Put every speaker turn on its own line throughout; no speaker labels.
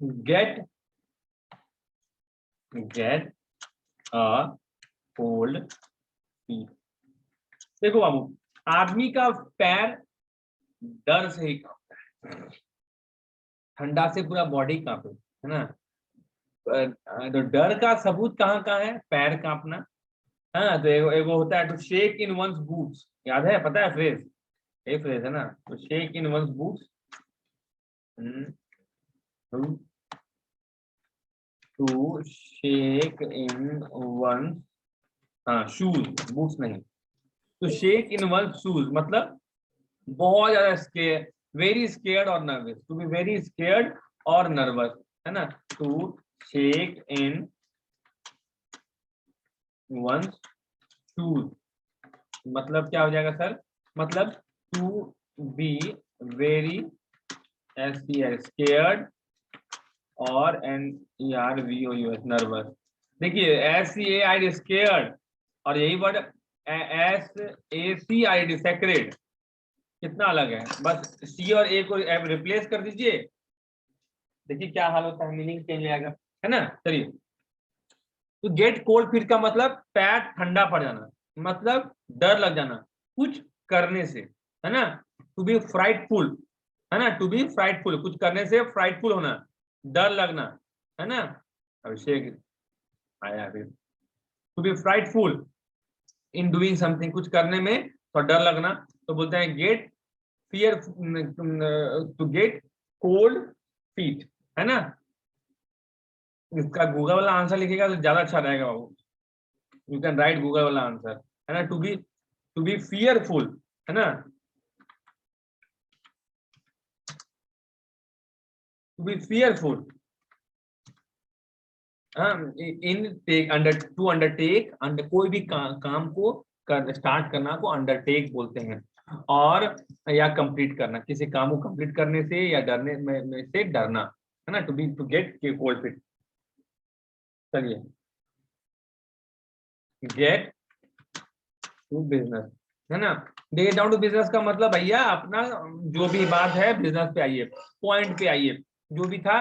Get a cold feet. देखो बाबू, आदमी का पैर डर से ही कांपता है, ठंडा से पूरा बॉडी कांपे, है ना। तो डर का सबूत कहाँ कहाँ है? पैर कांपना। हाँ, तो एगो होता है to shake in one's boots, याद है, पता है फ्रेज, ये फ्रेज है ना, तो shake in one's boots, to shake in one, हाँ शूज, बूट्स नहीं, तो शेक इन वन शूज मतलब बहुत ज्यादा स्केयर, वेरी स्केयर्ड और nervous, to be very scared और नर्वस, है ना। To shake in one shoes मतलब क्या हो जाएगा सर? मतलब टू बी वेरी स्केयर्ड और NERVOUS नर्वस। देखिए SCAID स्केयर्ड और यही वर्ड SACID सेक्रेड कितना अलग है, बस C और A को रिप्लेस कर दीजिए, देखिए क्या हाल होता है, मीनिंग चेंज हो जाएगा, है ना। चलिए, तो गेट कोल्ड फीट का मतलब पैर ठंडा पड़ जाना, मतलब डर लग जाना कुछ करने से, है ना। टू बी फ्राइटफुल, है ना, टू बी फ्राइटफुल कुछ करने से फ्राइटफुल होना, डर लगना, है ना। अभिषेक आया अभी। To be frightful in doing something, कुछ करने में तो डर लगना, तो बोलते हैं get fear, to get cold feet, है ना। इसका गूगल वाला आंसर लिखेगा तो ज्यादा अच्छा रहेगा बाबू, यू कैन राइट गूगल वाला आंसर, है ना। टू बी फियरफुल, है ना, to be fearful, in take under, to undertake, under कोई भी काम को स्टार्ट करना को अंडरटेक बोलते हैं, और या कंप्लीट करना, किसी काम को कंप्लीट करने से या डरने में से डरना, है ना। To be to get cold feet. चलिए, गेट टू बिजनेस, है ना। गेट डाउन टू बिजनेस का मतलब भैया अपना जो भी बात है बिजनेस पे आइए, पॉइंट पे आइए, जो भी था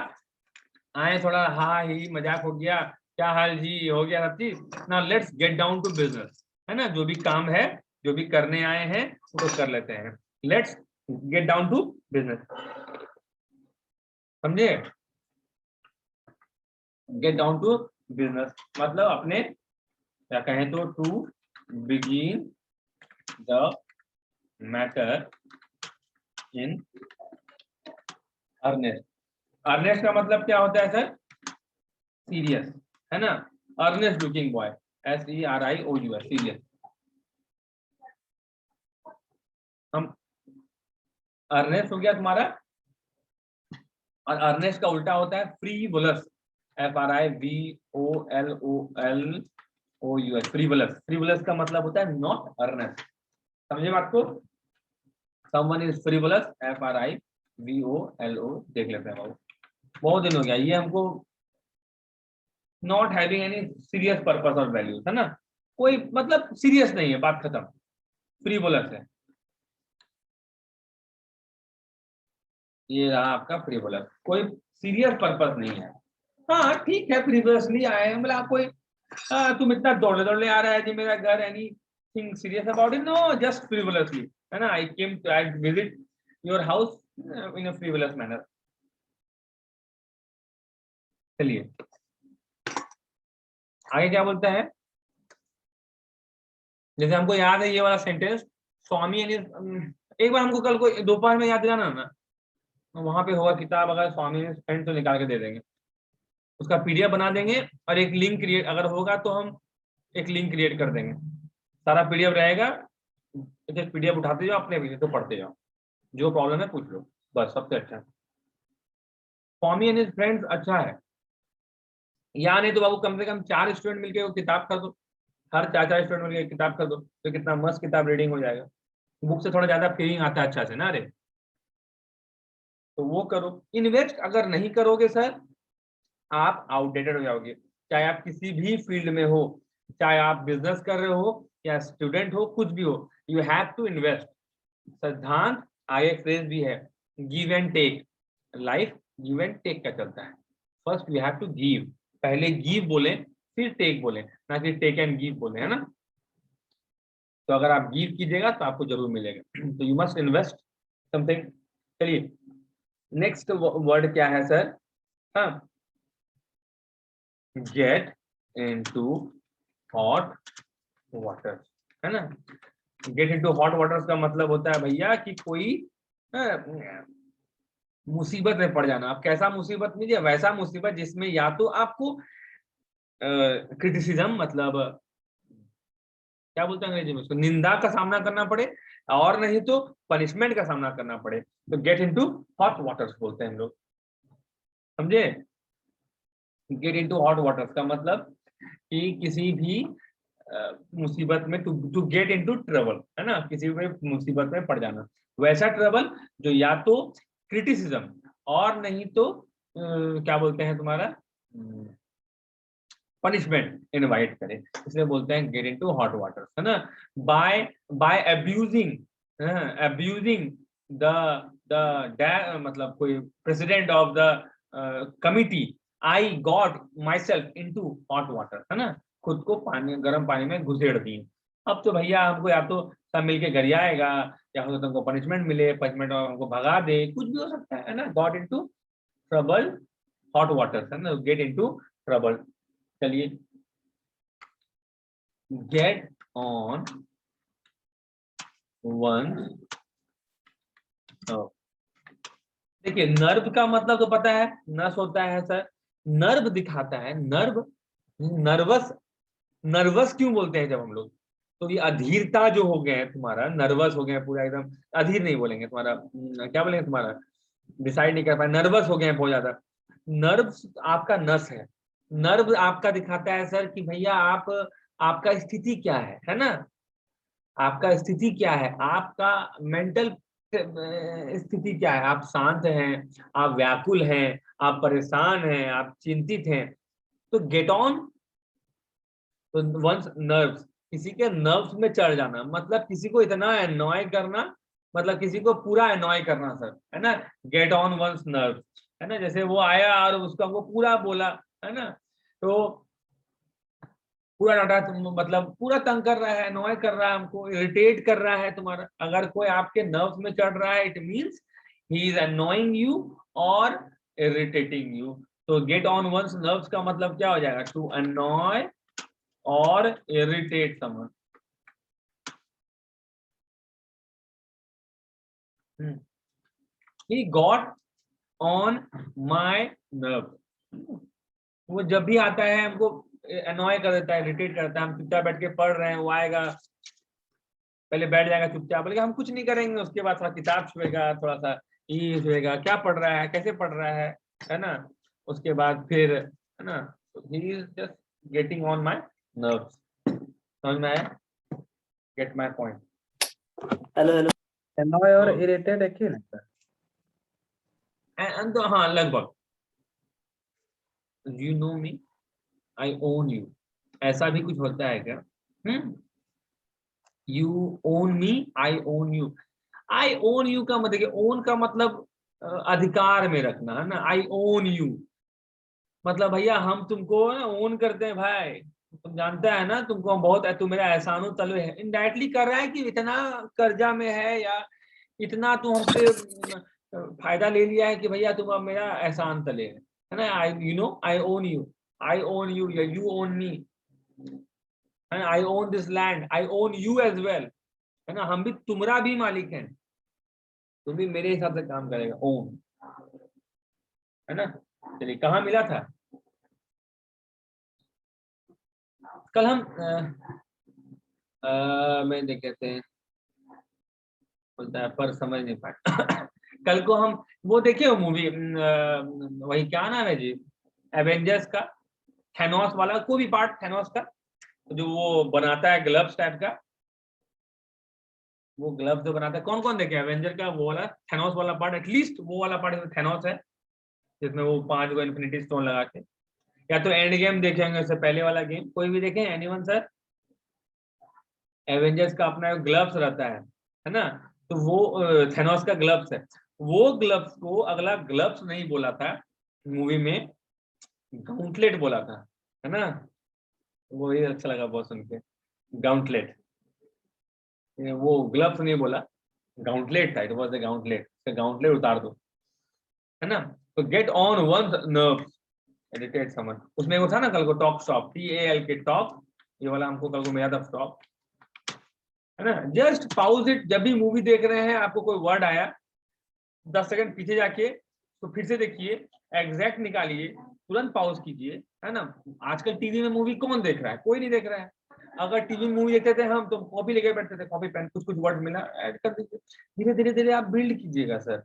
आए, थोड़ा हा ही मजाक हो गया, क्या हाल जी, हो गया सब चीज ना, let's get down to business, है ना। जो भी काम है, जो भी करने आए हैं उसको कर लेते हैं, let's get down to business, समझे। गेट डाउन टू बिजनेस मतलब अपने, क्या कहें तो, to begin the matter in earnest. Earnest का मतलब क्या होता है सर? सीरियस, है ना। Earnest looking boy, SERIOUS, serious. हम अर्नेस्ट हो गया तुम्हारा, और अर्नेस्ट का उल्टा होता है फ्रीवुलस, FRIVOLOUS, फ्रीवुलस। फ्रीवुलस का मतलब होता है नॉट अर्नेस्ट, समझे बात को। समवन इज फ्रीवुलस, FRIVOLO, देख लेते हैं बाबू, बहुत दिन हो गया ये हमको, not having any serious purpose और वैल्यूज, है ना, कोई मतलब सीरियस नहीं है, बात खत्म, फ्रीवुलस है, ये रहा आपका फ्रीवुलस, कोई सीरियस पर्पस नहीं है। हाँ ठीक है, फ्रीवुलसली आए, मतलब कोई तुम इतना दौड़े दौड़े आ रहा है जी मेरा घर, anything serious about it, no, just frivolously, है ना। I visit your house in a frivolous manner. चलिए आगे क्या बोलता है, जैसे हमको याद है ये वाला सेंटेंस, स्वामी एक बार हमको कल को दोपहर में याद दिलाना ना, वहां पे होगा किताब, अगर स्वामी ने फ्रेंड तो निकाल के दे देंगे, उसका PDF बना देंगे, और एक लिंक क्रिएट अगर होगा तो हम एक लिंक क्रिएट कर देंगे, सारा PDF रहेगा, PDF उठाते जाओ, अपने भी तो पढ़ते जाओ, जो प्रॉब्लम है पूछ लो, बस सबसे अच्छा। स्वामी एंड हिज फ्रेंड्स अच्छा है, या नहीं तो बाबू कम से कम 4 स्टूडेंट मिलके वो किताब कर दो, हर 4 स्टूडेंट मिलके किताब कर दो, तो कितना मस्त किताब रीडिंग हो जाएगा, बुक से थोड़ा ज्यादा फीलिंग आता है अच्छा से ना, अरे तो वो करो। इन्वेस्ट अगर नहीं करोगे सर, आप आउटडेटेड हो जाओगे, चाहे आप किसी भी फील्ड में हो, चाहे आप बिजनेस कर रहे हो या स्टूडेंट हो, कुछ भी हो, यू हैव टू इन्वेस्ट। सिद्धांत आगे फ्रेज भी है, give and take, life give and take का चलता है, first we have to give, पहले गिव बोले फिर टेक बोले, ना कि टेक एंड गिव बोले, है ना। तो अगर आप गिव कीजिएगा तो आपको जरूर मिलेगा, तो यू मस्ट इन्वेस्ट समथिंग। चलिए नेक्स्ट वर्ड क्या है सर, हाँ, गेट इनटू हॉट वाटर, है ना। गेट इनटू हॉट वाटर का मतलब होता है भैया कि कोई मुसीबत में पड़ जाना। आप कैसा मुसीबत लीजिए, वैसा मुसीबत जिसमें या तो आपको क्रिटिसिज्म, मतलब क्या बोलते हैं अंग्रेजी में उसको, निंदा का सामना करना पड़े, और नहीं तो पनिशमेंट का सामना करना पड़े, तो गेट इनटू हॉट वाटर्स बोलते हैं हम लोग, समझे। गेट इनटू हॉट वाटर्स का मतलब कि किसी भी मुसीबत में, टू गेट इनटू ट्रबल, है ना, किसी भी मुसीबत में पड़ जाना, वैसा ट्रबल जो या तो क्रिटिसिज्म और नहीं तो क्या बोलते हैं तुम्हारा पनिशमेंट इनवाइट करे, इसलिए बोलते हैं गेट इनटू हॉट वाटर, है ना। By by abusing, abusing the मतलब कोई president of the committee, I got myself into hot water, है ना, खुद को पानी, गर्म पानी में घुसेड़ दिए। अब तो भैया हमको या तो सब मिलके घर आएगा, या तो तुमको पनिशमेंट मिले, पनिशमेंट हमको भगा दे, कुछ भी हो सकता है ना। Got into trouble, hot water, है ना, गेट इनटू ट्रबल। चलिए गेट ऑन वन, देखिए नर्व का मतलब तो पता है, नस होता है सर, नर्व दिखाता है, नर्व, नर्वस, नर्वस क्यों बोलते हैं जब हम लोग, तो ये अधीरता जो हो गया है तुम्हारा, नर्वस हो गया है पूरा एकदम, अधीर नहीं बोलेंगे तुम्हारा, क्या बोलेंगे तुम्हारा, डिसाइड नहीं कर पाए, नर्वस हो गए हैं बहुत ज्यादा। नर्व आपका नस है, नर्व आपका दिखाता है सर कि भैया आप, आपका स्थिति क्या है ना, आपका स्थिति क्या है, आपका मेंटल स्थिति क्या है, आप शांत हैं, आप व्याकुल हैं, आप परेशान हैं, आप चिंतित हैं, तो गेट ऑन, तो वंस नर्व्स, किसी के नर्व्स में चढ़ जाना, मतलब किसी को इतना एनॉय करना, मतलब किसी को पूरा एनॉय करना सर, है ना, गेट ऑन वंस नर्व्स, है ना। जैसे वो आया और उसका वो पूरा बोला, है ना, तो पूरा डाटा मतलब पूरा तंग कर रहा है, अनॉय कर रहा है, हमको इरिटेट कर रहा है तुम्हारा। अगर कोई आपके नर्व्स में चढ़ रहा है, it means he is annoying you और इरिटेटिंग यू। तो गेट ऑन वंस नर्व्स का मतलब क्या हो जाएगा, टू अनॉय और irritate someone. He got on my nerve, वो जब भी आता है हमको अनॉय कर देता है, इरिटेट करता है, हम चुपचाप बैठ के पढ़ रहे हैं, वो आएगा, पहले बैठ जाएगा चुपचाप, बोलेगा हम कुछ नहीं करेंगे, उसके बाद थोड़ा किताब छुएगा, थोड़ा सा ये छुएगा, क्या पढ़ रहा है, कैसे पढ़ रहा है ना, उसके बाद फिर, है ना, he is just getting on my nerves, समझ में आया, gate my point.
Hello hello, annoy और इरिटेट एक ही ना सर?
तो हाँ लगभग, you know me I own you, ऐसा भी कुछ होता है क्या, you own me I own you, I own you का मतलब, देखिए ओन का मतलब अधिकार में रखना, है ना, आई ओन यू मतलब भैया हम तुमको ओन करते हैं भाई, तुम जानता है ना, तुमको हम बहुत, तुम मेरा एहसानो तलवे है, इनडायरेक्टली कर रहा है कि इतना कर्जा में है, या इतना तू हमसे फायदा ले लिया है कि भैया तुम अब मेरा एहसान तले है ना, I you know I own you, I own you, या you own me, I own this land, I own you as well, है ना, हम भी तुम्हारा भी मालिक हैं, तुम भी मेरे हिसाब से काम करेगा, ओन, है ना। चलिए कहाँ मिला था, कल हम मैं देख कहते हैं, बोलता है पर समझ नहीं पाए कल को हम वो देखे हो मूवी, वही क्या नाम है जी, एवेंजर्स का, थैनोस वाला, कोई भी पार्ट थैनोस का, जो वो बनाता है ग्लव्स टाइप का, वो ग्लव्स जो बनाता है, कौन कौन देखे एवेंजर का वो वाला थैनोस वाला पार्ट, एटलीस्ट वो वाला पार्ट थैनोस है, जिसमें वो 5 को इन्फिनिटी स्टोन लगा के, या तो एंड गेम देखेंगे, उससे पहले वाला गेम कोई भी देखे, एनीवन सर, एवेंजर्स का अपना ग्लव्स रहता है ना, तो वो थेनोस का ग्लव्स है, वो ग्लव्स को अगला ग्लव्स नहीं बोला था मूवी में, गाउंटलेट बोला था, है ना, वो ही अच्छा लगा बहुत सुन के, गाउंटलेट, वो ग्लव्स नहीं बोला, गाउंटलेट था, it was the gauntlet, gauntlet उतार दो, है ना। तो get on one nerve, irritate someone, उसमें वो था ना कल को टॉक शॉप, TAL के टॉक, ये वाला हमको कल को मिला था स्टॉप, है ना। जस्ट पाउज इट, जब भी मूवी देख रहे हैं आपको कोई वर्ड आया 10 सेकंड पीछे जाके तो फिर से देखिए, एग्जैक्ट निकालिए, तुरंत पॉज कीजिए, है ना। आजकल टीवी में मूवी कौन देख रहा है, कोई नहीं देख रहा है। अगर टीवी में मूवी देखते थे हम तो कॉपी लेके बैठते थे, कॉपी पेन, कुछ कुछ वर्ड मिला ऐड कर दीजिए, धीरे धीरे धीरे आप बिल्ड कीजिएगा सर,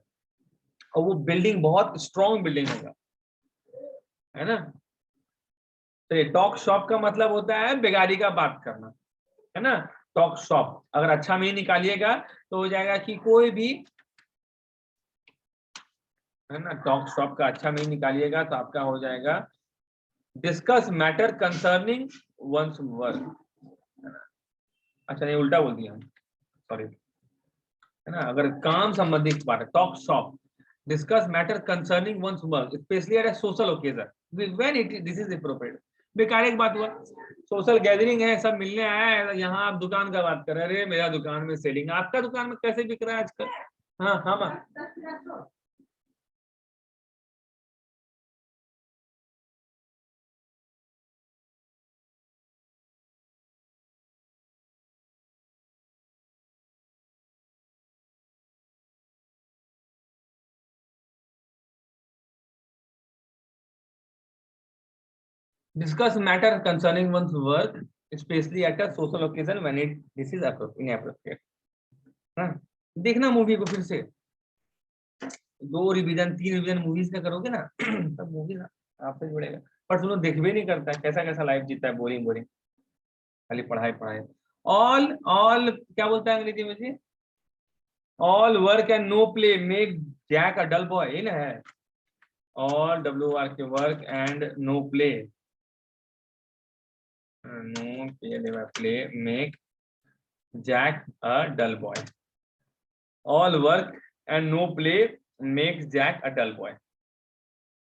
और वो बिल्डिंग बहुत स्ट्रॉन्ग बिल्डिंग होगा, है ना। तो ये टॉक शॉप का मतलब होता है बेगारी का बात करना, है ना। टॉक शॉप अगर अच्छा में ही निकालिएगा तो हो जाएगा कि कोई भी, है ना, टॉक शॉप का अच्छा में ही निकालिएगा तो आपका हो जाएगा discuss matter concerning one's work, अच्छा नहीं उल्टा बोल दिया, सॉरी, है ना। अगर काम संबंधित बात है, talk shop, discuss matter concerning one's work specially at a social occasion when it this is appropriate. बेकार एक बात हुआ, सोशल गैदरिंग है, सब मिलने आया है, यहाँ आप दुकान का बात कर रहे हैं, अरे मेरा दुकान में सेलिंग, आपका दुकान में कैसे बिक रहा है आजकल, हाँ हाँ discuss matter concerning one's work especially at a social occasion when it this is inappropriate, हाँ। देखना मूवी को फिर से 2 रिवीजन 3 रिवीजन मूवीज का करोगे ना तब मूवी ना आपसे जुड़ेगा, पर तुम लोग देखबे नहीं करता है, कैसा कैसा लाइफ जीता है, बोरिंग बोरिंग, खाली पढ़ाई पढ़ाई। ऑल ऑल क्या बोलता है अंग्रेजी में जी, all work and no play make Jack a dull boy, ये ना है, ऑल WR के work and no play, no play make Jack a dull boy, all work and no play makes Jack a dull boy.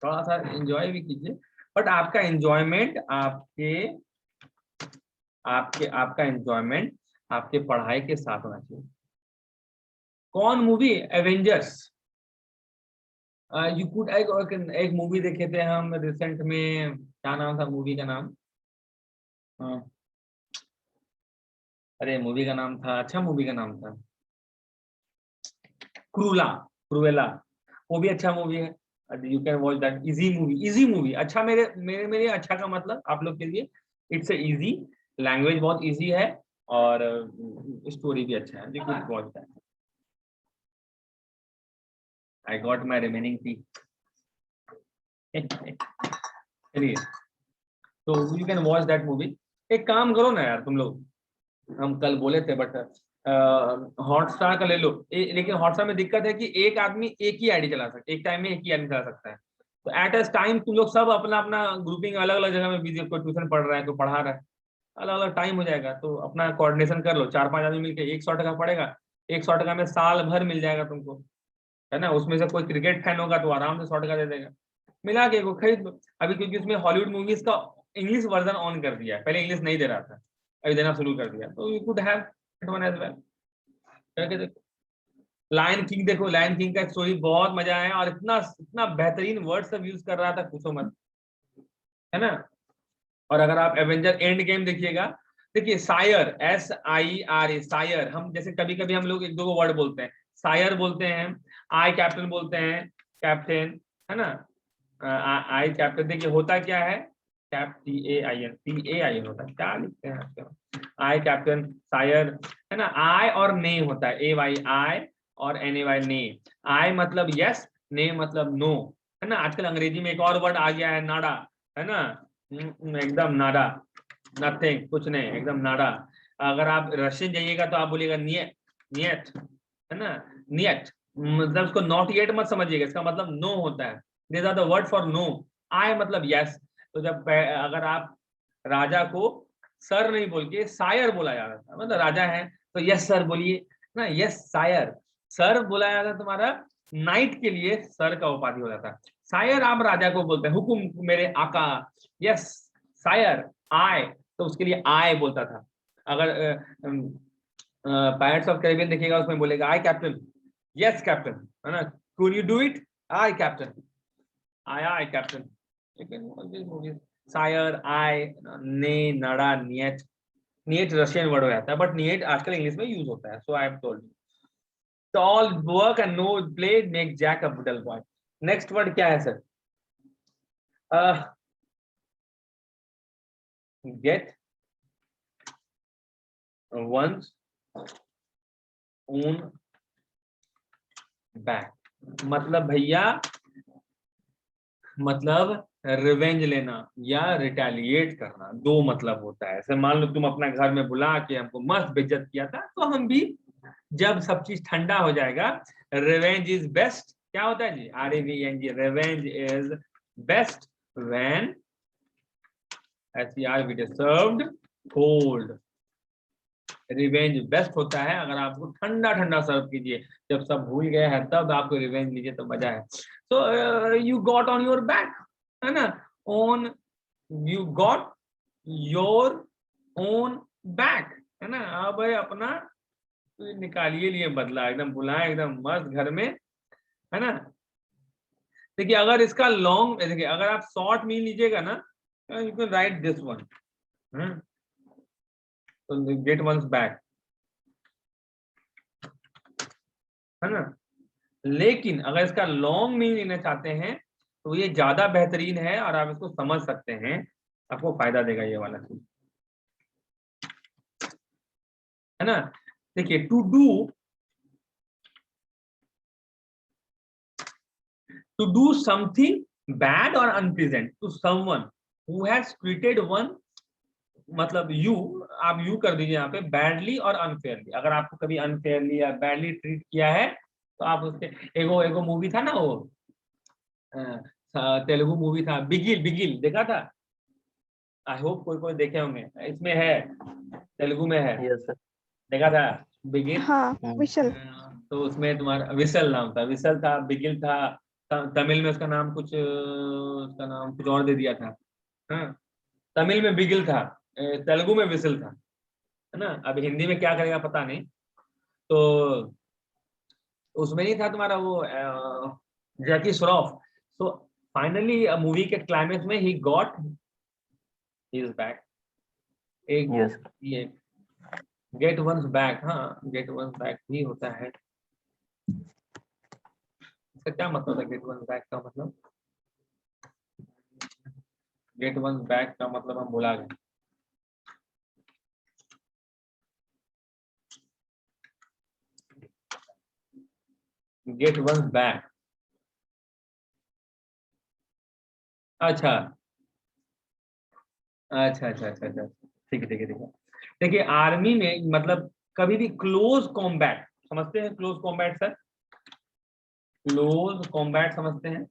थोड़ा सा enjoy भी कीजिए, but आपका enjoyment आपके आपके आपका एंजॉयमेंट आपके पढ़ाई के साथ होना चाहिए। कौन मूवी, एवेंजर्स, यू कुड एक मूवी देखे थे हम रिसेंट में, क्या नाम था मूवी का नाम, अरे मूवी का नाम था, अच्छा मूवी का नाम था, क्रूला, क्रूएला, वो भी अच्छा मूवी है, you can watch that, easy movie, अच्छा मेरे मेरे मेरे अच्छा का मतलब आप लोग के लिए, इट्स इजी, लैंग्वेज बहुत इजी है और स्टोरी भी अच्छा है, you could watch that, I got my remaining T, चलिए, तो you can watch that movie. एक काम करो ना यार तुम लोग, हम कल बोले थे बट हॉटस्टार का ले लो, लेकिन हॉटस्टार में दिक्कत है कि एक आदमी एक ही आईडी चला सकता है, एक टाइम में एक ही आदमी चला सकता है, तो एट अ टाइम तुम लोग सब अपना अपना ग्रुपिंग अलग अलग जगह में बिजी, कोई ट्यूशन पढ़ रहा है, कोई पढ़ा रहा है, अलग अलग टाइम हो जाएगा, तो अपना कोऑर्डिनेशन कर लो, 4-5 आदमी मिलकर 100 टका पड़ेगा, 100 टका में साल भर मिल जाएगा तुमको, है ना। उसमें से कोई क्रिकेट फैन होगा तो आराम से 100 टका दे देगा, मिला के को खरीद लो। अभी क्योंकि उसमें हॉलीवुड मूवीज का इंग्लिश वर्जन ऑन कर दिया है, पहले इंग्लिश नहीं दे रहा था, अभी देना शुरू कर दिया, तो you could have it one as well, करके देखो। लायन किंग देखो, लायन किंग का स्टोरी बहुत मजा आया, और इतना इतना बेहतरीन वर्ड सब यूज कर रहा था, पूछो मत, है ना। और अगर आप एवेंजर एंड गेम देखिएगा, देखिए सायर, SIRE सायर, हम जैसे कभी कभी हम लोग एक दो वर्ड बोलते हैं, सायर बोलते हैं, आई कैप्टन बोलते हैं, कैप्टन, है ना, आई कैप्टन, देखिए होता क्या है, कैप TAIN होता है, क्या लिखते हैं आजकल, आई कैप्टन, सायर, है ना। आई और ने होता है, AY आई और NAY ने, आई मतलब यस, ने मतलब नो, है ना। आजकल अंग्रेजी में एक और वर्ड आ गया है, नाडा, है ना, एकदम नाडा, नथिंग, कुछ नहीं, एकदम नाडा। अगर आप रशियन जाइएगा तो आप बोलिएगा नियत, नियत, है ना, नियत, मतलब उसको नॉट येट मत समझिएगा, इसका मतलब नो होता है, this are the word for no. I मतलब यस, तो जब अगर आप राजा को सर नहीं बोल के सायर बोला जा रहा था, मतलब राजा है तो यस सर बोलिए ना, यस सायर, सर बोला जाता तुम्हारा नाइट के लिए सर का उपाधि हो जाता है, सायर आप राजा को बोलते हैं, हुकुम मेरे आका, यस सायर, आय, तो उसके लिए आय बोलता था। अगर पायरेट्स ऑफ कैरिबियन देखिएगा, उसमें बोलेगा आई कैप्टन, यस कैप्टन, है ना, could you do it, I captain, I captain. लेकिन सायर, आय, ने, नड़ा, नियत, नियत रशियन वर्ड हो जाता है, बट नियत आजकल इंग्लिश में यूज होता है, so I have told you. तो all work and no play make Jack a dull boy. Next word क्या है sir? Get one's own back, मतलब भैया, मतलब रिवेंज लेना या रिटेलिएट करना, दो मतलब होता है। ऐसे मान लो तुम अपना घर में बुला के हमको मस्त बेइज्जत किया था, तो हम भी जब सब चीज ठंडा हो जाएगा, रिवेंज इज बेस्ट, क्या होता है जी, REVENG, revenge is best when SER it is served cold. Revenge best होता है अगर आपको ठंडा ठंडा सर्व कीजिए, जब सब भूल गए हैं तब आपको रिवेंज लीजिए तो मजा है। So you got on your back, है ना, on, you got your own back, है ना, अब अपना निकालिए लिए बदला, एकदम बुलाए एकदम मस्त घर में, है ना। देखिए अगर इसका लॉन्ग, देखिए अगर आप शॉर्ट मीन लीजिएगा ना, you can write this one, get one's back, है ना। लेकिन अगर इसका लॉन्ग मीन लेना चाहते हैं तो ये ज्यादा बेहतरीन है और आप इसको समझ सकते हैं, आपको फायदा देगा ये वाला चीज, है ना। देखिए टू डू समथिंग बैड और unpleasant to someone who has treated one, मतलब यू, आप यू कर दीजिए यहाँ पे, बैडली और अनफेयरली। अगर आपको कभी अनफेयरली या बैडली ट्रीट किया है तो आप उसके, एगो एगो मूवी था ना वो, तेलुगु मूवी था बिगिल, बिगिल देखा था, आई होप कोई कोई देखे होंगे, इसमें है, तेलुगु में है,
यस सर।
देखा था बिगिल।
हाँ विशल।
तो उसमें तुम्हारा विसल नाम था, विसल था, बिगिल था, तमिल में उसका नाम कुछ, उसका नाम कुछ और दे दिया था, हाँ, तमिल में बिगिल था, तेलुगु में विसल था, है ना। अब हिंदी में क्या करेगा पता नहीं। तो उसमें नहीं था तुम्हारा वो जैकी श्रॉफ, तो फाइनली मूवी के क्लाइमेक्स में ही गॉट हिज बैक, एक
यस
ये गेट वंस बैक, हाँ गेट वंस बैक भी होता है। इसका क्या मतलब है गेट वंस बैक का मतलब? गेट वंस बैक का मतलब हम भुला गए। गेट वंस बैक, अच्छा अच्छा अच्छा अच्छा अच्छा, ठीक है ठीक है ठीक है। देखिए आर्मी में मतलब कभी भी क्लोज कॉम्बैट, समझते हैं close combat sir? Close combat समझते हैं?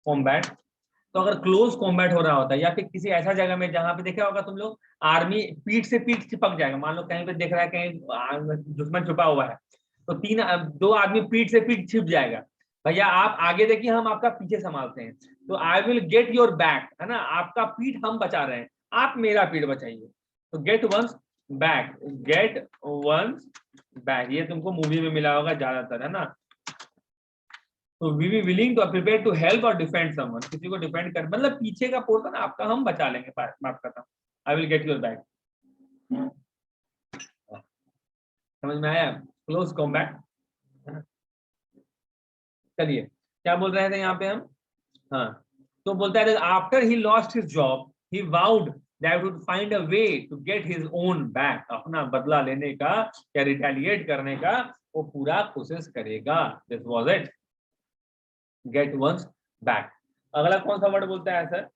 कॉम्बैट, तो अगर क्लोज कॉम्बैट हो रहा होता है या फिर किसी ऐसा जगह में जहां पे देखा होगा तुम लोग, आर्मी पीठ से पीठ चिपक जाएगा, मान लो कहीं पे देख रहा है कहीं दुश्मन छुपा हुआ है, तो दो आदमी पीठ से पीठ छिप जाएगा, भैया आप आगे देखिए हम आपका पीछे संभालते हैं, तो I will get your back, है ना, आपका पीठ हम बचा रहे हैं, आप मेरा पीठ बचाइए। तो get one's back, get one's back, ये तुमको मूवी में मिला होगा ज्यादातर, है ना। तो we be willing to prepare to help और डिफेंड समवन, किसी को डिफेंड कर, मतलब पीछे का पोर्शन आपका हम बचा लेंगे, माफ करता हूँ, I will get your back, समझ में आया? Close combat. चलिए क्या बोल रहे थे यहाँ पे हम, हाँ, तो बोलता है after he lost his job he vowed that would find a way to get his own back, अपना बदला लेने का या रिटेलिएट करने का वो पूरा कोशिश करेगा। This was it, get one's back. अगला कौन सा वर्ड बोलता है sir?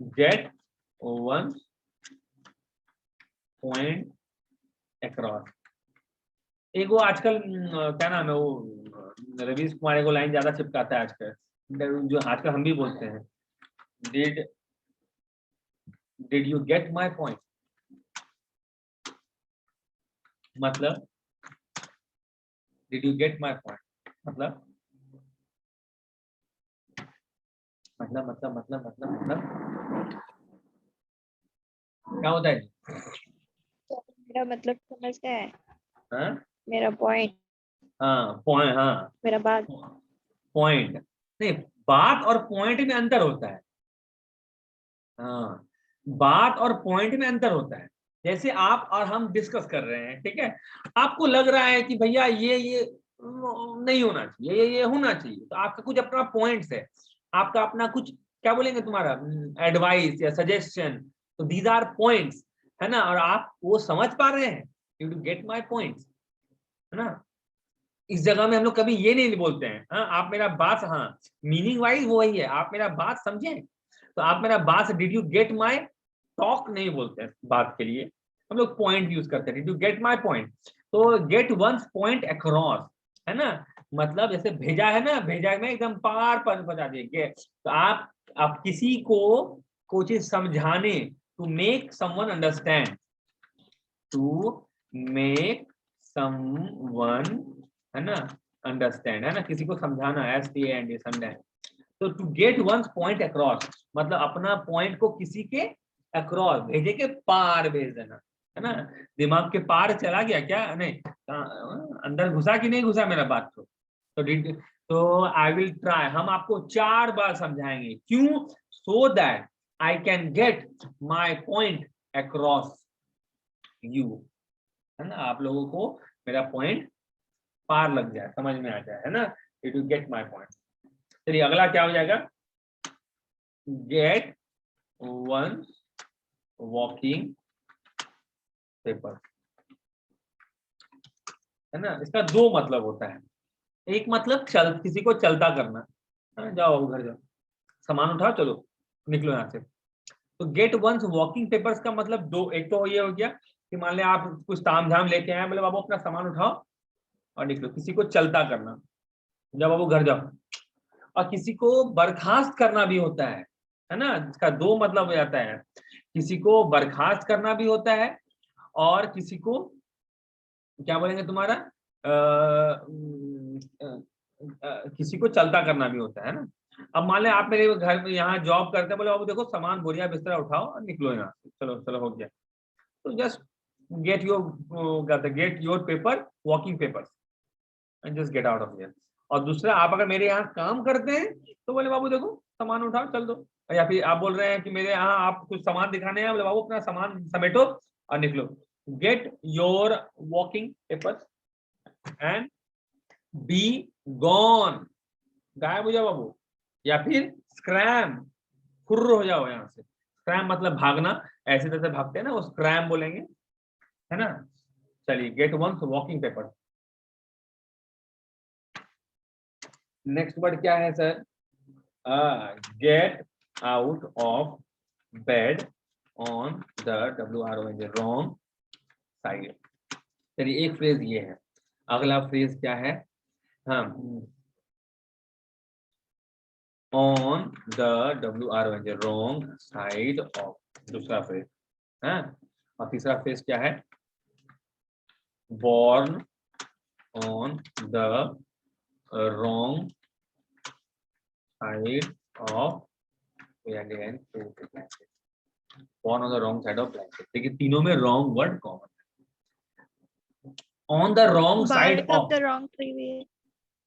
Get one's point across. एक वो आजकल क्या नाम है वो, रवीश कुमार को लाइन ज्यादा चिपकाता है आजकल, जो आजकल हम भी बोलते हैं, did did you get my point, मतलब did you get my point मतलब मतलब क्या होता है जी?
मेरा मतलब समझ गए?
हाँ
मेरा पॉइंट,
पॉइंट, हाँ
मेरा बात।
पॉइंट नहीं, बात और पॉइंट में अंतर होता है। हाँ, बात और पॉइंट में अंतर होता है। जैसे आप और हम डिस्कस कर रहे हैं, ठीक है, आपको लग रहा है कि भैया ये नहीं होना चाहिए, ये होना चाहिए, तो आपका कुछ अपना पॉइंट्स है, आपका अपना कुछ, क्या बोलेंगे, तुम्हारा एडवाइस या सजेशन, तो दीज आर पॉइंट्स, है ना, और आप वो समझ पा रहे हैं, you to get my points, है ना। इस जगह में हम लोग कभी ये नहीं बोलते हैं, हाँ आप मेरा बात, हाँ मीनिंग वाइज वो वही है, आप मेरा बात समझे, तो आप मेरा बात, did you get my talk नहीं बोलते हैं बात के लिए, हम लोग पॉइंट यूज करते हैं, did you get my point. तो गेट वंस पॉइंट अक्रॉस, है ना, मतलब जैसे भेजा है ना, भेजा में एकदम पार पर पहुंचा देंगे, तो आप किसी को कोई चीज समझाने, to make someone understand, to make someone, है ना, अंडरस्टैंड, है ना, किसी को समझाना, STAND समझाना। तो to get one's point across, मतलब अपना पॉइंट को किसी के अक्रॉस, भेजे के पार भेज देना, है ना। दिमाग के पार चला गया क्या, नहीं अंदर घुसा कि नहीं घुसा मेरा बात तो आई विल ट्राई, हम आपको 4 बार समझाएंगे, क्यों, so that I can get my point across you, है ना, आप लोगों को मेरा पॉइंट पार लग जाए, समझ में आ जाए, है ना, it will get my point. चलिए अगला क्या हो जाएगा, गेट वन वॉकिंग पेपर, है ना। इसका 2 मतलब होता है, एक मतलब किसी को चलता करना, जाओ घर जाओ, सामान उठाओ, चलो निकलो यहाँ से। तो गेट वंस वॉकिंग पेपर्स का मतलब 2, एक तो ये हो गया कि मान लिया आप कुछ ताम झाम लेके आए, बोले बाबू अपना सामान उठाओ और निकलो, किसी को चलता करना, जाओ बाबू घर जाओ। और किसी को बर्खास्त करना भी होता है ना, इसका 2 मतलब हो जाता है, किसी को बर्खास्त करना भी होता है, और किसी को क्या बोलेंगे तुम्हारा किसी को चलता करना भी होता है ना। अब मान लिया आप मेरे घर में यहाँ जॉब करते हैं, बोले बाबू देखो सामान बोरिया बिस्तरा उठाओ और निकलो यहाँ से, चलो चलो हो गया, तो just get your paper, walking paper, and just get out of here. और दूसरा, आप अगर मेरे यहाँ काम करते हैं तो बोले बाबू देखो सामान उठाओ चल दो, या फिर आप बोल रहे हैं कि मेरे यहाँ आप कुछ सामान दिखाने हैं, बोले बाबू अपना सामान समेटो और निकलो, get your walking papers and be gone, गायब हो जाओ बाबू, या फिर स्क्रैम, फुर्र हो जाओ यहाँ से। स्क्रैम मतलब भागना, ऐसे तरह से भागते हैं ना, वो स्क्रैम बोलेंगे, है ना। चलिए get one's walking paper. Next word क्या है sir, get out of bed on the WRONG wrong side. चलिए एक फ्रेज ये है, अगला फ्रेज क्या है, हाँ on the WRONG wrong side of, दूसरा फ्रेज, हाँ, और तीसरा फ्रेज क्या है, born on the wrong side of blanket, born on the wrong side of blanket। देखिए तीनों में wrong word कॉमन है, on the wrong side
Bark
of,
up the wrong tree.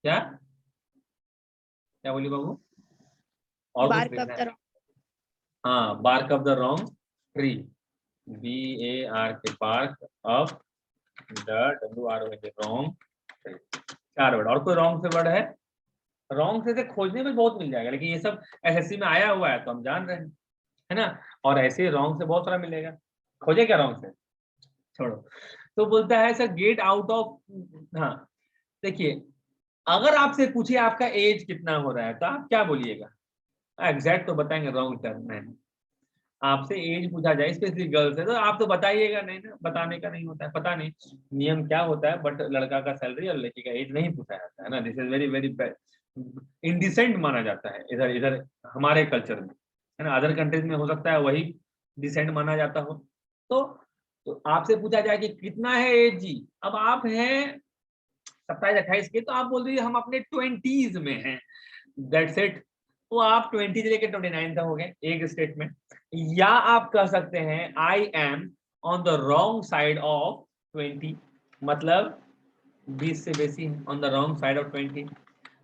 क्या क्या बोली बाबू, और कुछ
Bark
देखना
up
है,
the wrong.
हाँ bark of the wrong tree, BARK, bark of the WRONG wrong tree, 4 word. और कोई रॉन्ग से वर्ड है, रॉन्ग से खोजने में बहुत मिल जाएगा, लेकिन ये सब SSC में आया हुआ है तो हम जान रहे हैं, है ना, और ऐसे रॉन्ग से बहुत सारा मिलेगा, खोजे क्या रॉन्ग से, छोड़ो। तो बोलता है सर गेट आउट ऑफ, हाँ देखिए अगर आपसे पूछे आपका एज कितना हो रहा है तो आप क्या बोलिएगा, एग्जैक्ट तो बताएंगे, रॉन्ग टर्म में आपसे एज पूछा जाए, स्पेशली गर्ल्स है तो आप तो बताइएगा नहीं ना, बताने का नहीं होता है, पता नहीं नियम क्या होता है, बट लड़का का सैलरी और लड़की का एज नहीं पूछा जाता है ना, this is very very indecent माना जाता है इधर इधर हमारे कल्चर में, है ना, अदर कंट्रीज में हो सकता है वही डिसेंट माना जाता हो। तो आपसे पूछा जाए कि कितना है एज जी, अब आप हैं 27-28 के, तो आप बोल दीजिए हम अपने 20s में हैं, दैट्स इट, वो आप 20 से लेकर 29 तक हो गए एक स्टेटमेंट। या आप कह सकते हैं I am on the wrong side of 20, मतलब 20 से बेसी है, on the wrong side of 20,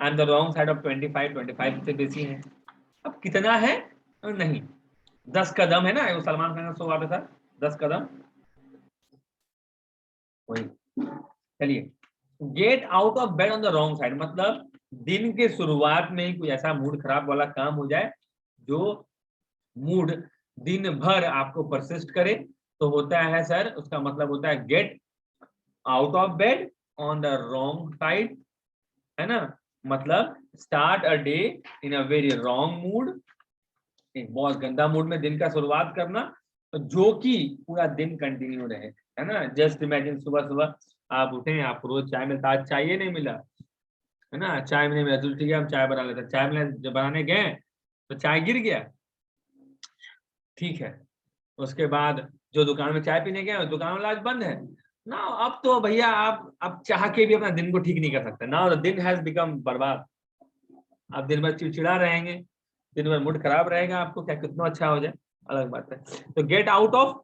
and the wrong side of 25, 25 से बेसी है। अब कितना है नहीं, 10 कदम है ना, वो सलमान खान का शो आता था 10 कदम, वही। चलिए, gate out of bed on the wrong side, मतलब दिन के शुरुआत में ही कोई ऐसा मूड खराब वाला काम हो जाए जो मूड दिन भर आपको परसिस्ट करे, तो होता है सर, उसका मतलब होता है gate out of bed on the wrong side, है ना। मतलब start a day in a very wrong mood, एक बहुत गंदा मूड में दिन का शुरुआत करना, जो कि पूरा दिन कंटिन्यू रहे, है ना। जस्ट इमेजिन सुबह सुबह आप उठे, आपको रोज चाय मिलता, आज चाय ही नहीं मिला, है ना, चाय नहीं मिला, तो ठीक है हम चाय बना लेते, चाय जब बनाने गए तो चाय गिर गया, ठीक है। उसके बाद जो दुकान में चाय पीने गए दुकान वाला आज बंद है ना, अब तो भैया आप अब चाह के भी अपना दिन को ठीक नहीं कर सकते ना, दिन हैज बिकम बर्बाद। आप दिन भर चिड़चिड़ा रहेंगे, दिन भर मूड खराब रहेगा, आपको क्या कितना अच्छा हो जाए अलग बात है। तो gate out of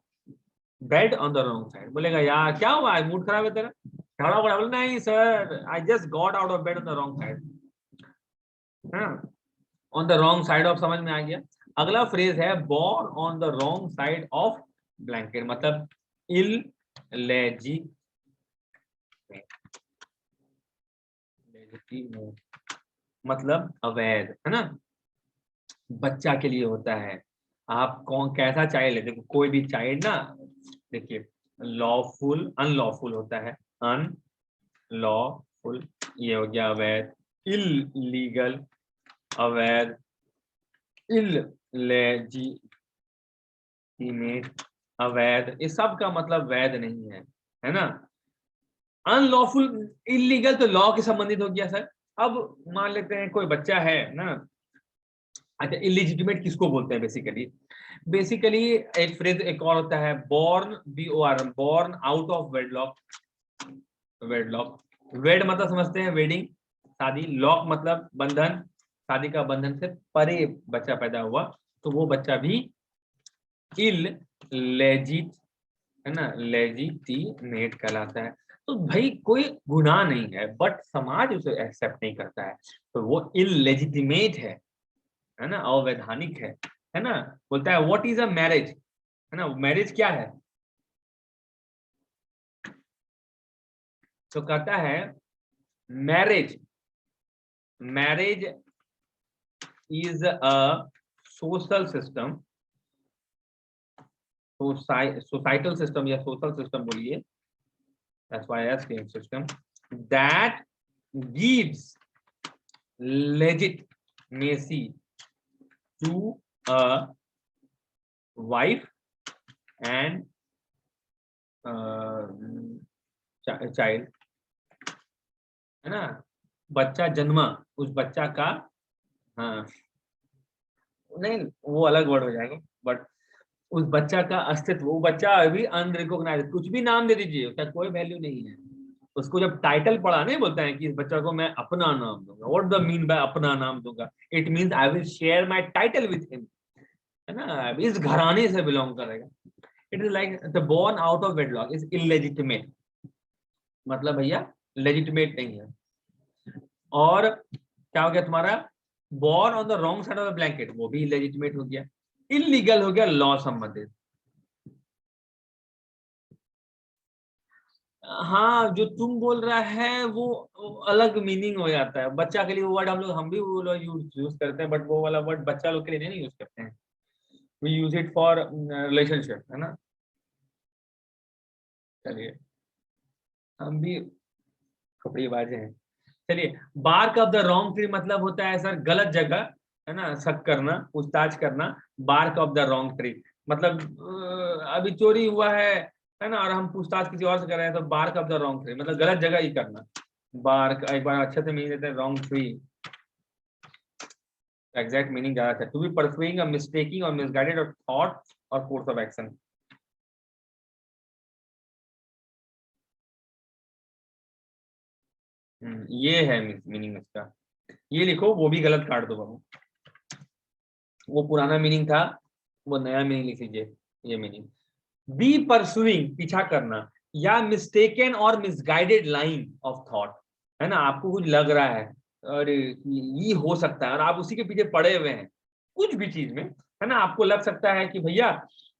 bed on the wrong side, बोलेगा यार क्या हुआ है, मूड खराब है तेरा, झगड़ा बड़ा, बोले नहीं sir I just got out of bed on the wrong side, on the wrong side of समझ में आ गया। अगला फ्रेज है born on the wrong side of blanket, मतलब इल लेजी, मतलब अवैध, है ना, बच्चा के लिए होता है। आप कौन कैसा चाइल्ड है, देखो कोई भी चाइल्ड ना, देखिए लॉफुल अनलॉफुल होता है, अनलॉफुल ये हो गया अवैध, इलीगल अवैध, इलेजिटिमेट अवैध, ये सब का मतलब वैध नहीं है ना। अनलॉफुल इलीगल तो लॉ के संबंधित हो गया सर। अब मान लेते हैं कोई बच्चा है ना, अच्छा इलिजिटिमेट किसको बोलते हैं बेसिकली, बेसिकली एक फ्रेज एक और होता है born, BOR, born out of wedlock, wedlock, wed मतलब समझते हैं वेडिंग शादी, लॉक मतलब बंधन, शादी का बंधन से परे बच्चा पैदा हुआ, तो वो बच्चा भी इल लेजिट, है ना, लेजिटिमेट कहलाता है। तो भाई कोई गुनाह नहीं है, बट समाज उसे एक्सेप्ट नहीं करता है, तो वो इलेजिटिमेट है ना, अवैधानिक है ना। बोलता है व्हाट इज अ मैरिज, है ना, मैरिज क्या है, तो कहता है marriage, marriage is a social system, societal system या सोशल सिस्टम बोलिए, SYS system that gives legitimacy to a wife and child, है ना। बच्चा जन्मा, उस बच्चा का, हाँ नहीं वो अलग वर्ड हो जाएगा, बट उस बच्चा का अस्तित्व, वो बच्चा अभी अनरिकॉग्नाइज, कुछ भी नाम दे दीजिए उसका कोई वैल्यू नहीं है। उसको जब टाइटल पढ़ा नहीं बोलता है कि इस बच्चा को मैं अपना नाम दूंगा, व्हाट द मीन बाय अपना नाम दूंगा, it means I will share my title with him, है ना, इस घराने से बिलोंग करेगा। It is like the born out of wedlock is illegitimate, मतलब भैया लेजिटिमेट नहीं है। और क्या हो गया तुम्हारा, born on the wrong side of the blanket, वो भी इलेजिटिमेट हो गया। इलीगल हो गया लॉ संबंधित, हाँ जो तुम बोल रहा है वो अलग मीनिंग हो जाता है, बच्चा के लिए वो वर्ड हम भी वो यूज करते हैं, बट वो वाला वर्ड बच्चा लोग के लिए नहीं यूज करते हैं, we use it for relationship, है ना। चलिए हम भी कपड़े बाजे हैं। चलिए, bark of the wrong tree मतलब होता है सर गलत जगह, है ना, शक करना, पूछताछ करना। Bark of the wrong tree मतलब अभी चोरी हुआ है ना, और हम पूछताछ किसी और से कर रहे हैं, तो bark of the wrong tree मतलब गलत जगह ही करना। बार्क एक बार अच्छे से मीनिंग देते हैं, रॉन्ग ट्री एग्जैक्ट मीनिंग ज्यादा था, to be pursuing a mistaking और मिसगाइडेड और थॉट और कोर्स ऑफ एक्शन। ये है मीनिंग इसका, ये लिखो वो भी गलत काट दो बाबू। वो पुराना मीनिंग था, वो नया मीनिंग लिख लीजिए, ये मीनिंग। बी परसुइंग, पीछा करना, या मिस्टेकन और मिसगाइडेड लाइन ऑफ थॉट, है ना, आपको कुछ लग रहा है और ये हो सकता है और आप उसी के पीछे पड़े हुए हैं कुछ भी चीज में, है ना, आपको लग सकता है कि भैया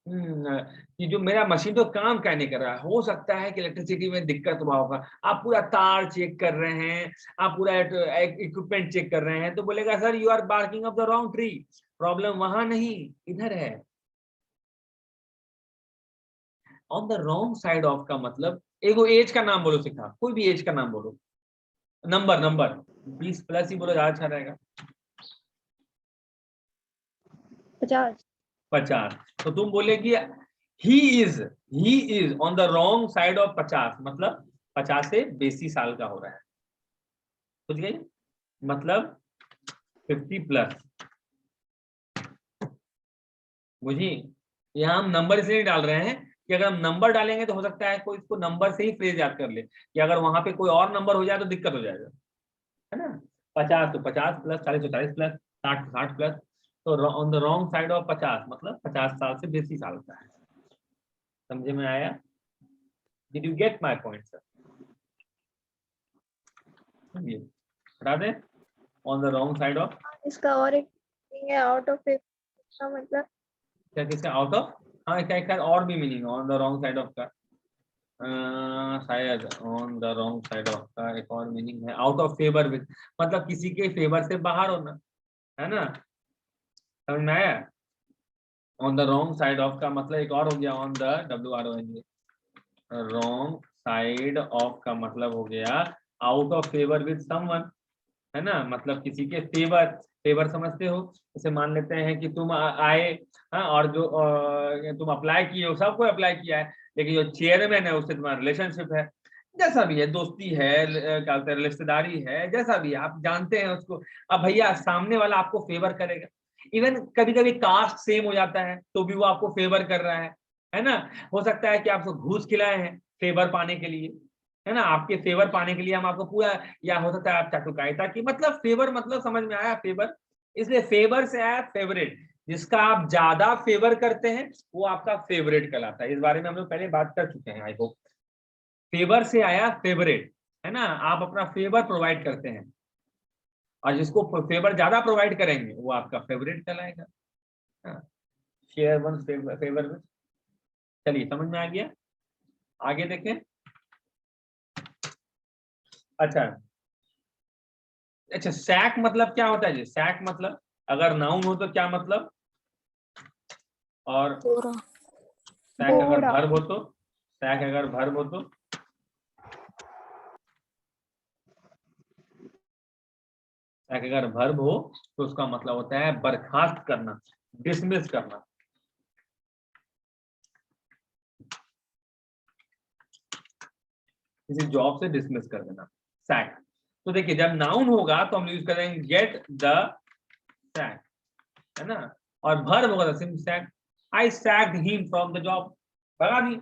कि जो मेरा मशीन तो काम क्या नहीं कर रहा है, हो सकता है कि इलेक्ट्रिसिटी में दिक्कत हुआ होगा, आप पूरा तार चेक कर रहे हैं, आप पूरा इक्विपमेंट चेक कर रहे हैं, तो बोलेगा sir you are barking up the wrong tree, problem वहां नहीं इधर है। On the wrong side of का मतलब, एगो एज का नाम बोलो, सिखा कोई भी एज का नाम बोलो, नंबर नंबर 20 प्लस ही बोलो, ज्यादा अच्छा रहेगा।
50
50, तो तुम बोलेगी he is on the wrong side of 50, मतलब 50 से बेसी साल का हो रहा है, समझ गई, मतलब 50 प्लस। बुझी, यहाँ हम नंबर इसलिए डाल रहे हैं कि अगर हम नंबर डालेंगे तो हो सकता है कोई इसको नंबर से ही फ्रेज याद कर ले, कि अगर वहां पे कोई और नंबर हो जाए तो दिक्कत हो जाएगा, है ना। 50 तो 50 प्लस, 40 तो 40 प्लस, 60 तो 60 प्लस, तो on the wrong side of 50 मतलब 50 साल से बेसी साल का है। समझे में आया? Did you get my point sir? हटा दे, on the wrong side of,
इसका और एक मीनिंग है आउट ऑफ फेवर का मतलब
क्या किसका आउट ऑफ, हाँ क्या क्या और भी मीनिंग है on the wrong side of का, शायद on the wrong side of का एक और मीनिंग है आउट ऑफ फेवर विद, मतलब किसी के फेवर से बाहर होना, है ना, समझ में आया? On the wrong side of का मतलब एक और हो गया on the WRONG, wrong side of का मतलब हो गया out of favour with someone, है ना, मतलब किसी के फेवर, फेवर समझते हो, जैसे मान लेते हैं कि तुम आए, हाँ, और जो तुम अप्लाई किए हो, सबको अप्लाई किया है, लेकिन जो चेयरमैन है उससे तुम्हारा रिलेशनशिप है, जैसा भी है, दोस्ती है, क्या बोलते हैं, रिश्तेदारी है, जैसा भी है, आप जानते हैं उसको, अब भैया सामने वाला आपको फेवर करेगा, इवन कभी कभी कास्ट सेम हो जाता है तो भी वो आपको फेवर कर रहा है ना, हो सकता है कि आपको घूस खिलाए हैं फेवर पाने के लिए, है ना, आपके फेवर पाने के लिए हम आपको पूरा, या हो सकता है आप चाटुकारिता की, मतलब फेवर, मतलब समझ में आया फेवर, इसलिए फेवर से आया फेवरेट, जिसका आप ज्यादा फेवर करते हैं वो आपका फेवरेट कहलाता है, इस बारे में हम लोग पहले बात कर चुके हैं, आई होप। फेवर से आया फेवरेट, है ना, आप अपना फेवर प्रोवाइड करते हैं और जिसको फेवर ज्यादा प्रोवाइड करेंगे वो आपका फेवरेट कहलाएगा, शेयर वन फेवर। चलिए समझ में आ गया, आगे देखें। अच्छा अच्छा, सैक मतलब क्या होता है जी? सैक मतलब अगर नाउन हो तो क्या मतलब, और सैक अगर
बोरा
वर्ब हो तो, सैक अगर वर्ब हो तो, सैक अगर वर्ब हो तो उसका मतलब होता है बर्खास्त करना, डिसमिस करना, किसी जॉब से डिसमिस कर देना, सैक। तो देखिए जब नाउन होगा तो हम यूज करेंगे गेट द सैक, है ना, और वर्ब होगा the sack, I sacked him from the job, भगा दी,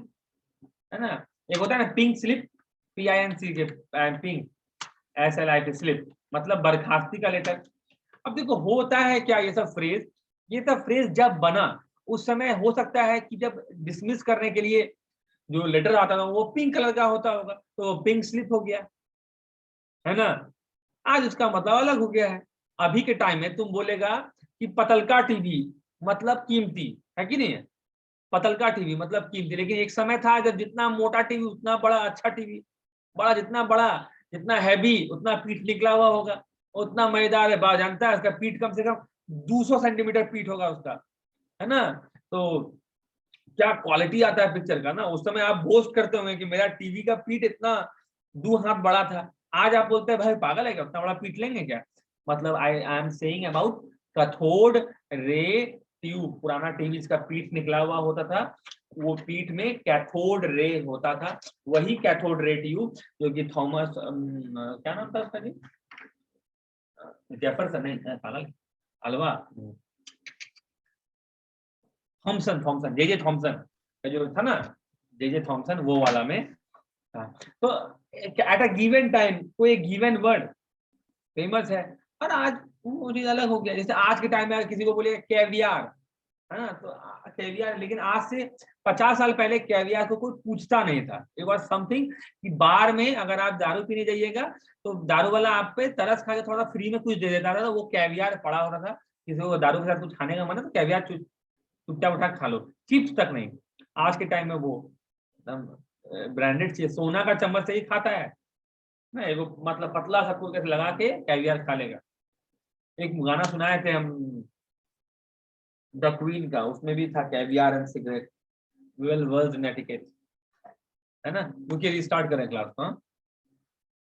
है ना। एक होता है ना pink slip, PINC K, pink SLIP slip, मतलब बर्खास्ती का लेटर। अब देखो होता है क्या, ये सब फ्रेज, ये सब फ्रेज जब बना उस समय हो सकता है कि जब डिसमिस करने के लिए जो लेटर आता था वो पिंक कलर का होता होगा, तो पिंक स्लिप हो गया, है ना। आज उसका मतलब अलग हो गया है, अभी के टाइम में तुम बोलेगा कि पतलका टीवी मतलब कीमती, है कि नहीं है, पतलका टीवी मतलब कीमती, लेकिन एक समय था जब जितना मोटा टीवी उतना बड़ा अच्छा टीवी, बड़ा जितना बड़ा, जितना हैवी उतना पीठ निकला हुआ होगा, उतना मजेदार है, बा जानता है उसका पीठ कम से कम 200 सेंटीमीटर पीठ होगा उसका, है ना। तो क्या क्वालिटी आता है पिक्चर का ना, उस समय आप बोस्ट करते होंगे कि मेरा टीवी का पीठ इतना 2 हाथ बड़ा था, आज आप बोलते हैं भाई पागल है क्या, उतना बड़ा पीठ लेंगे क्या, मतलब I am saying about cathode ray tube, पुराना टीवी जिसका पीठ निकला हुआ होता था, वो पीठ में कैथोड रे होता था, वही कैथोड रे ट्यूब जो कि थॉमस क्या नाम था उसका जी, जेफरसन नहीं पागल, अलवा, थॉमसन, थॉमसन, जे थॉमसन जो था ना, जे थॉमसन, वो वाला में था। तो एट अ गिवन टाइम कोई गिवन वर्ड फेमस है, और आज वो चीज अलग हो गया। जैसे आज के टाइम में अगर किसी को बोले कैवियार, है ना, तो कैवियार, लेकिन आज से 50 साल पहले कैवियार को कोई पूछता नहीं था। इट वाज समथिंग कि बार में अगर आप दारू पीने जाइएगा तो दारू वाला आप पे तरस खा के थोड़ा फ्री में कुछ दे देता था, तो वो कैवियार पड़ा होता था। किसी को दारू के साथ कुछ खाने का मन है तो कैवियार चुपचाप उठा के खा लो, चिप्स तक नहीं। आज के टाइम में वो ब्रांडेड चीज, सोना का चम्मच से ही खाता है ना, एगो मतलब पतला सा कुछ लगा के कैवियार खा लेगा। एक गाना सुनाए थे हम द क्वीन का, उसमें भी था caviar and cigarette, well world netiquette, है ना। रुकिए रिस्टार्ट करें क्लास को। हाँ